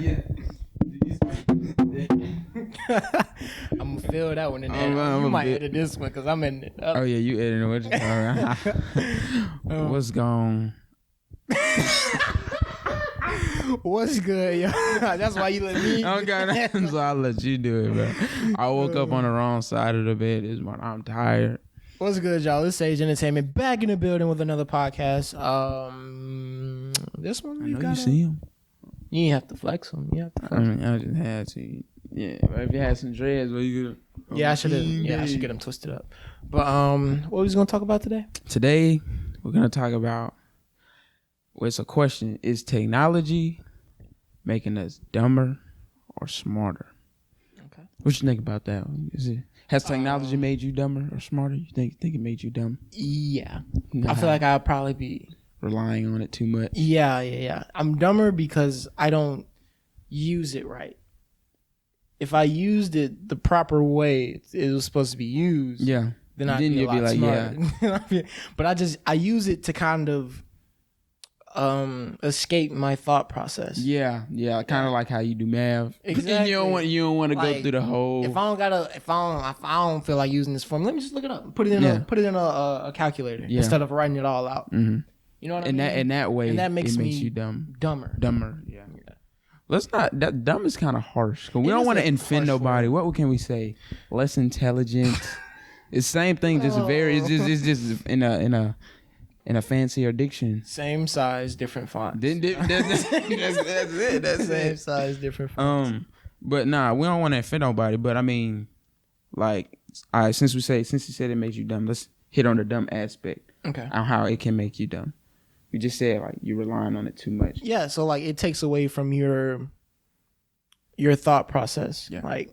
Yeah. I'm gonna fill that one in there. You might edit this one because I'm in it. Oh yeah, you editing what you What's going? What's good, yo? That's why you let me. I don't got nothing, so I'll let you do it, bro. I woke up on the wrong side of the bed this morning. I'm tired. What's good, y'all? It's S.A.G.E Entertainment back in the building with another podcast. This one I know you see him. You ain't have to flex him. You have to flex I mean, I just had to. Yeah, but if you had some dreads, well, you could. Yeah, I should have. Yeah, I should get them twisted up. But what was we gonna talk about today? Today, we're gonna talk about. Well, it's a question: is technology making us dumber or smarter? Okay. What you think about that? Has technology made you dumber or smarter? You think it made you dumb? Yeah, I feel like I'd probably be relying on it too much. Yeah. I'm dumber because I don't use it right. If I used it the proper way it was supposed to be used, then I'd be a lot smarter. Yeah. But I use it to kind of escape my thought process. Yeah, kind of like how you do math. Exactly. you don't want to go through the whole. If I don't feel like using this formula, let me just look it up. Put it in a calculator instead of writing it all out. Mm-hmm. You know what I mean? In that way, and that makes me you dumb. Dumber. Yeah. Let's not. That dumb is kind of harsh. Cause we don't want to offend nobody. What can we say? Less intelligent. It's same thing. Just very. It's just in a fancier diction. Same size, different fonts. That's it. That's same size, different fonts. But nah, we don't want to offend nobody. But I mean, like, all right. Since you said it makes you dumb, let's hit on the dumb aspect. Okay. On how it can make you dumb. You just said like you're relying on it too much. Yeah. So like it takes away from your thought process. Yeah. Like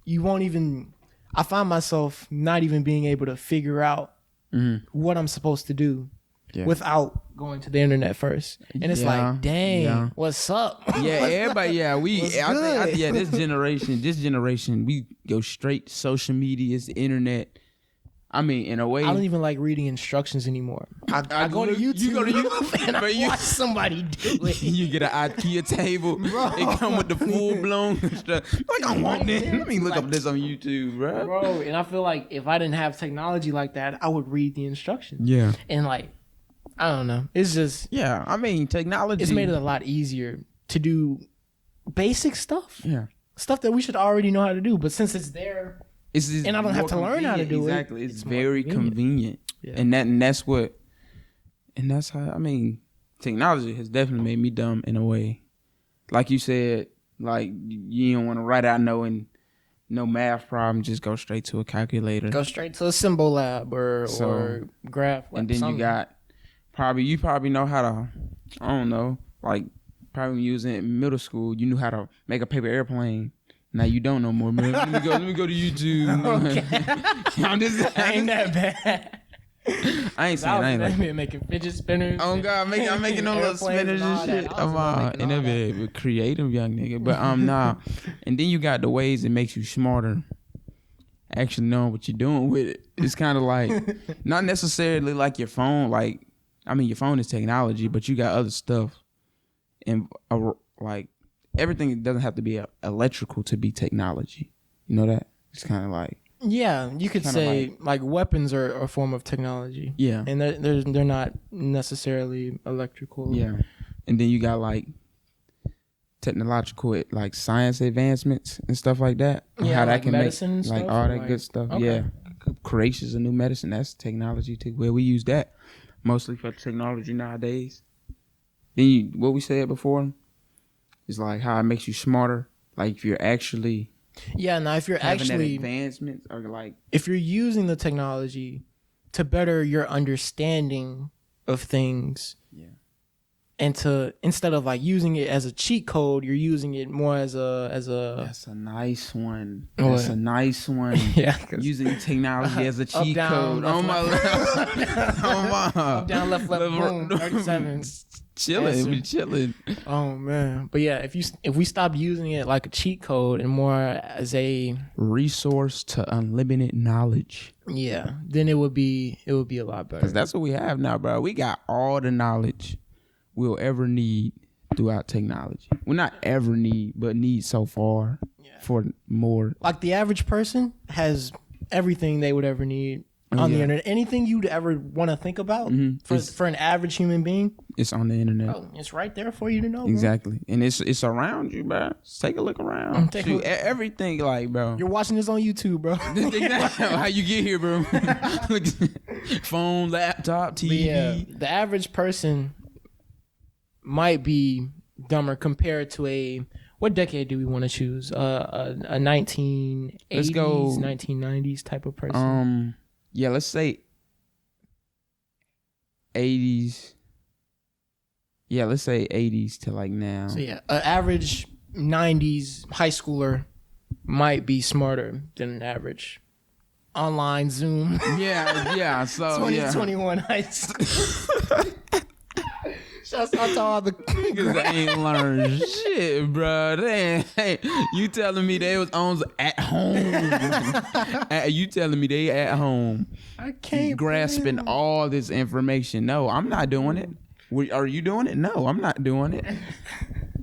you won't even. I find myself not even being able to figure out what I'm supposed to do without going to the internet first. And it's like, dang, what's up? Yeah, everybody. Yeah, I think this generation, we go straight to social media, the internet. I mean, in a way, I don't even like reading instructions anymore. I go to YouTube. You go to YouTube and I watch somebody do it. You get an IKEA table. Bro. It come with the full blown stuff. Like I want this. Let me look up this on YouTube, bro. Bro, and I feel like if I didn't have technology like that, I would read the instructions. Yeah. And like, I don't know. It's just I mean, technology. It's made it a lot easier to do basic stuff. Yeah. Stuff that we should already know how to do, but since it's there. And I don't have to learn how to do it. Exactly. It's very convenient. Yeah. And that's how, I mean, technology has definitely made me dumb in a way. Like you said, like you don't want to write out no math problem, just go straight to a calculator. Go straight to a symbol lab or graph. And then something. You probably know how to, I don't know, like probably using it in middle school, you knew how to make a paper airplane. Now you don't no more, man. Let me go to YouTube. Okay. I ain't that bad. I ain't saying I ain't like making fidget spinners. Oh God, I'm making no little spinners and shit. And that be creative young nigga. But nah. And then you got the ways it makes you smarter. Actually knowing what you're doing with it. It's kind of like not necessarily like your phone. Like I mean, your phone is technology, but you got other stuff and like. Everything doesn't have to be electrical to be technology. You know that? It's kind of like... Yeah, you could say like weapons are a form of technology. Yeah. And they're not necessarily electrical. Yeah. And then you got like technological, like science advancements and stuff like that. Yeah, how that like can medicine make stuff, like all that good stuff. Okay. Yeah. Creations of new medicine, that's technology too. Where we use that mostly for technology nowadays. Then what we said before... It's like how it makes you smarter. Like if you're actually if you're actually advancements or like if you're using the technology to better your understanding of things. Yeah. And to instead of like using it as a cheat code, you're using it more as a That's a nice one. That's a nice one. Yeah. Using technology as a cheat down, code. On my left. On my up, down, left, boom, 37. Chilling, we chilling. Oh man, but yeah, if we stop using it like a cheat code and more as a resource to unlimited knowledge, then it would be a lot better. Because that's what we have now, bro. We got all the knowledge we'll ever need throughout technology. Well, not ever need, but need so far for more. Like the average person has everything they would ever need on the internet. Anything you'd ever want to think about for an average human being, it's on the internet. Bro, it's right there for you to know. Exactly, bro. And it's around you, bro. Just take a look around. Everything, like, bro. You're watching this on YouTube, bro. How you get here, bro? Phone, laptop, TV. The average person might be dumber compared to what decade do we want to choose? A 1980s, 1990s type of person. Yeah, let's say 80s. Yeah, let's say 80s to like now. So yeah, an average 90s high schooler might be smarter than an average online Zoom. Yeah. So 2021 high school. Shouts out to all the niggas ain't learned shit, bro. You telling me they was on at home? You telling me they at home? I can't grasping all this information. No, I'm not doing it. Are you doing it? No, I'm not doing it.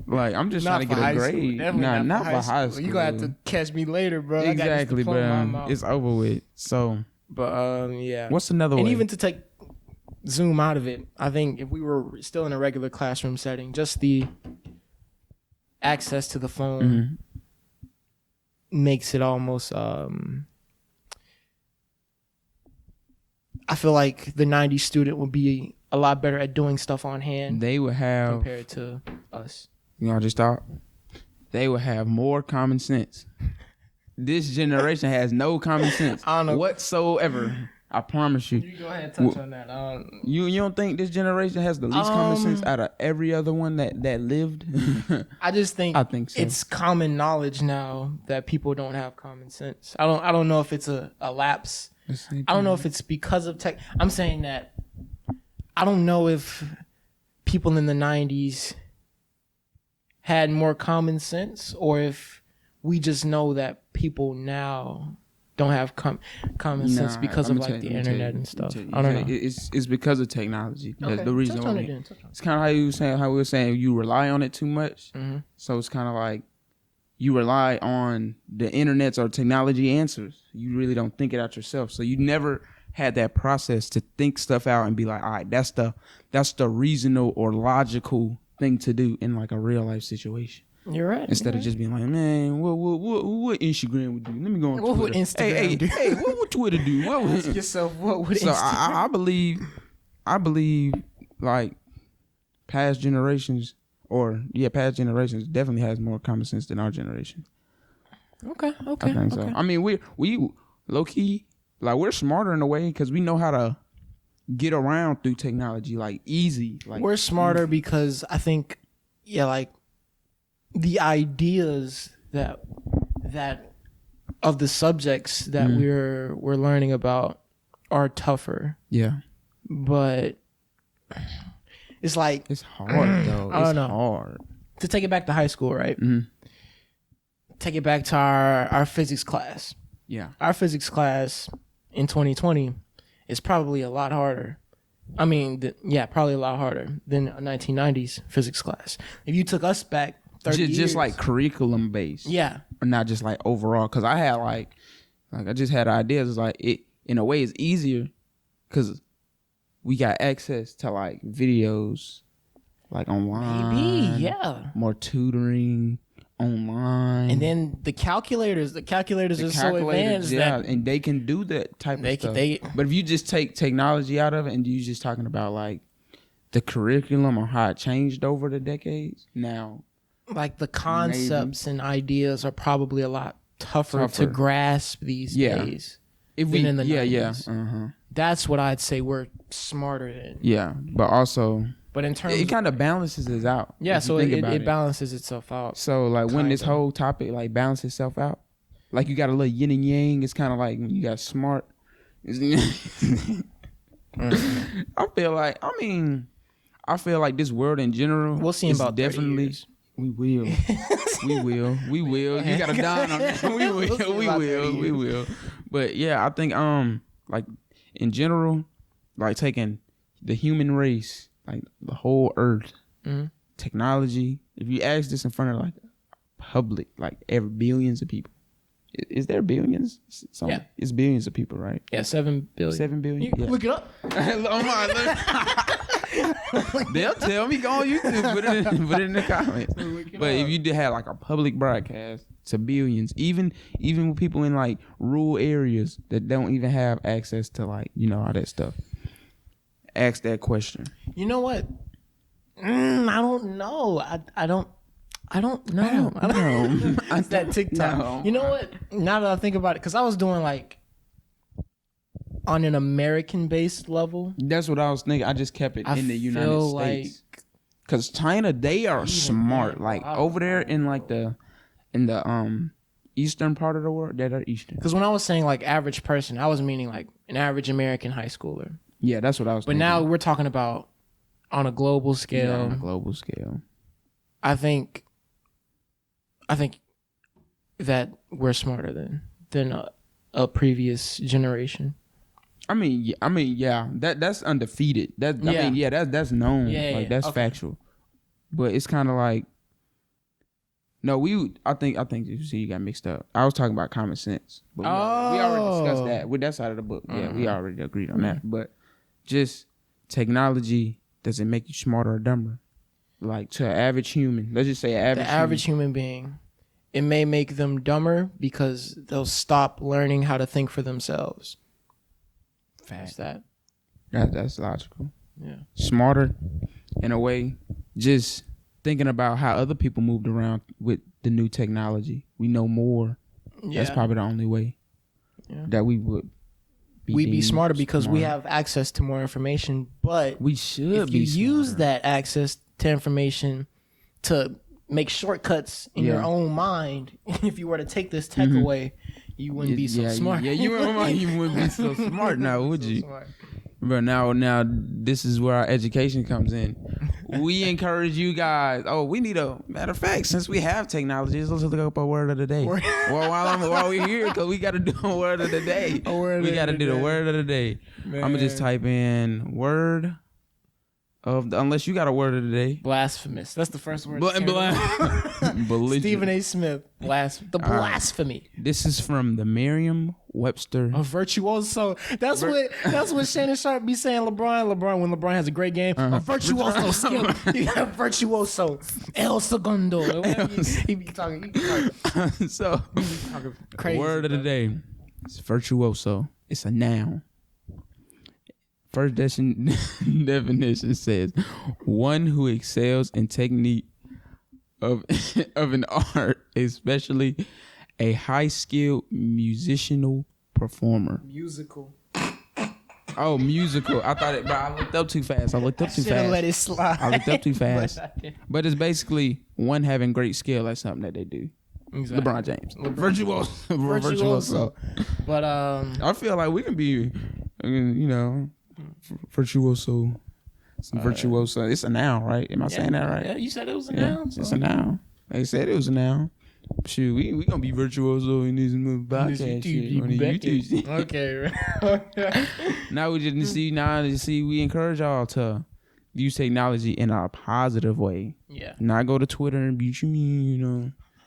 Like, I'm just trying to get a grade. Not for high school. You gonna have to catch me later, bro. Exactly, bro. It's over with. So, but yeah. What's another way? And even to take Zoom out of it, I think if we were still in a regular classroom setting, just the access to the phone makes it almost I feel like the 90s student would be a lot better at doing stuff on hand. They would have, compared to us. You know, just thought they would have more common sense. This generation has no common sense whatsoever. I promise you. You go ahead and touch on that. You don't think this generation has the least common sense out of every other one that lived? I just think so. It's common knowledge now that people don't have common sense. I don't know if it's a lapse. I don't know if it's because of tech. I'm saying that I don't know if people in the 90s had more common sense or if we just know that people now don't have common sense because of like the internet and stuff. I don't know. It's because of technology. Okay. That's the reason why. It's kind of how we were saying you rely on it too much. Mm-hmm. So it's kind of like you rely on the internet's or technology answers. You really don't think it out yourself. So you never had that process to think stuff out and be like, all right, that's the reasonable or logical thing to do in like a real life situation. You're right. Instead of just being like, man, what Instagram would do? Let me go on Twitter. What would Instagram do? Hey, what would Twitter do? Ask yourself, what would Instagram do? I believe like past generations definitely has more common sense than our generation. Okay. I think so. I mean, we low key, like, we're smarter in a way because we know how to get around through technology, like, easy. Like, we're smarter because I think, like, the ideas that of the subjects that we're learning about are tougher. Yeah. But it's like, it's hard though. I don't know. Hard. To take it back to high school, right? Mm-hmm. Take it back to our physics class. Yeah. Our physics class in 2020 is probably a lot harder. I mean, probably a lot harder than a 1990s physics class. If you took us back 30 years. Just like curriculum based. Yeah. Or not just like overall. Because I had like I just had ideas. It's like, it in a way it's easier because we got access to like videos like online. Maybe, yeah. More tutoring online. And then the calculators are so advanced that and they can do that type of stuff. But if you just take technology out of it and you just talking about like the curriculum or how it changed over the decades, now like the concepts and ideas are probably a lot tougher to grasp these days. If than in the 90s. That's what I'd say we're smarter in. Yeah, but also, but in terms, it kind of balances it out. Yeah, so it balances itself out. So like when this whole topic like balances itself out, like you got a little yin and yang. It's kind of like when you got smart. I feel like this world in general. We'll see in about definitely. 30 years. We will. You got to dine on that. We will. But yeah, I think like in general, like taking the human race, like the whole earth, technology. If you ask this in front of like public, like every billions of people, is there billions? Yeah, it's billions of people, right? Yeah, 7 billion. 7 billion. Yeah. Look it up. They'll tell me. Go on YouTube. Put it in the comments. But if you did have like a public broadcast to billions, even with people in like rural areas that don't even have access to like all that stuff, ask that question. You know what? I don't know. I don't know. It's that TikTok. No. You know what? Now that I think about it, because I was doing like on an American-based level. That's what I was thinking. I just kept it in the United States. Because China, they are smart. Like over there in like the eastern part of the world, they're eastern. Because when I was saying like average person, I was meaning like an average American high schooler. Yeah, that's what I was thinking. But now we're talking about on a global scale. Yeah, on a global scale. I think that we're smarter than a previous generation. I mean, yeah. That's undefeated. That's known. Yeah, that's factual. But it's kind of like, no, I think you see, you got mixed up. I was talking about common sense. But we already discussed that with that side of the book. Yeah, we already agreed on that. But just technology, does it make you smarter or dumber? Like to an average human, let's just say the average human being, it may make them dumber because they'll stop learning how to think for themselves. Fact. That's logical. Yeah. Smarter in a way, just thinking about how other people moved around with the new technology. We know more. Yeah. That's probably the only way that we would be smarter because we have access to more information. But we should be if you use that access to information to make shortcuts in your own mind, if you were to take this tech away, you wouldn't be so smart. Yeah, you wouldn't be so smart now, would you? But now this is where our education comes in. We encourage you guys. Oh, we need matter of fact, since we have technology, let's look up a word of the day. Well, while we're here, because we got to do a word of the day. We got to do the word of the day. Man. I'm gonna just type in word of unless you got a word of the day. Blasphemous. That's the first word. Stephen A. Smith. Blasphemy. This is from the Merriam-Webster. A virtuoso. That's what Shannon Sharp be saying. LeBron when LeBron has a great game. A virtuoso skill. You got virtuoso. El segundo. He be talking. So, crazy, word of the day. It's virtuoso. It's a noun. First definition says one who excels in technique of an art, especially a high-skilled musical performer. Musical. Oh, musical. I thought it, but I looked up too fast. I looked up too fast. Let it slide. I looked up too fast. But it's basically one having great skill at something that they do. Exactly. LeBron James. Virtuoso. But I feel like we can be, virtuoso. Virtuoso. It's a noun, right? Am I saying that right? Yeah, you said it was a noun. So. It's a noun. They said it was a noun. Shoot, we gonna be virtuoso in this podcast shit, on the YouTube. Okay. Now we just see we encourage y'all to use technology in a positive way. Yeah. Not go to Twitter and be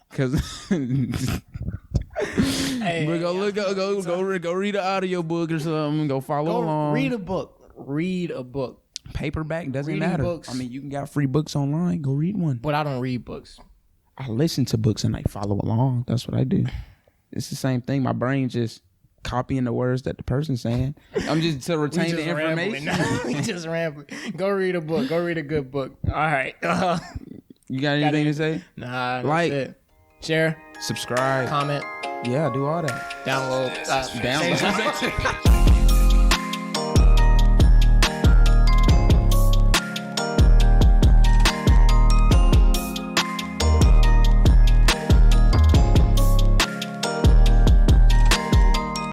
because hey, go read an audio book or something. Go follow along. Read a book. Paperback doesn't matter. Books. I mean, you can get free books online. Go read one. But I don't read books. I listen to books and I follow along. That's what I do. It's the same thing. My brain just copying the words that the person's saying. I'm just to retain the information. We just rambling. Go read a book. Go read a good book. All right. You got anything to say? Nah. That's it. Share. Subscribe. Comment. Yeah, do all that. Download. Download.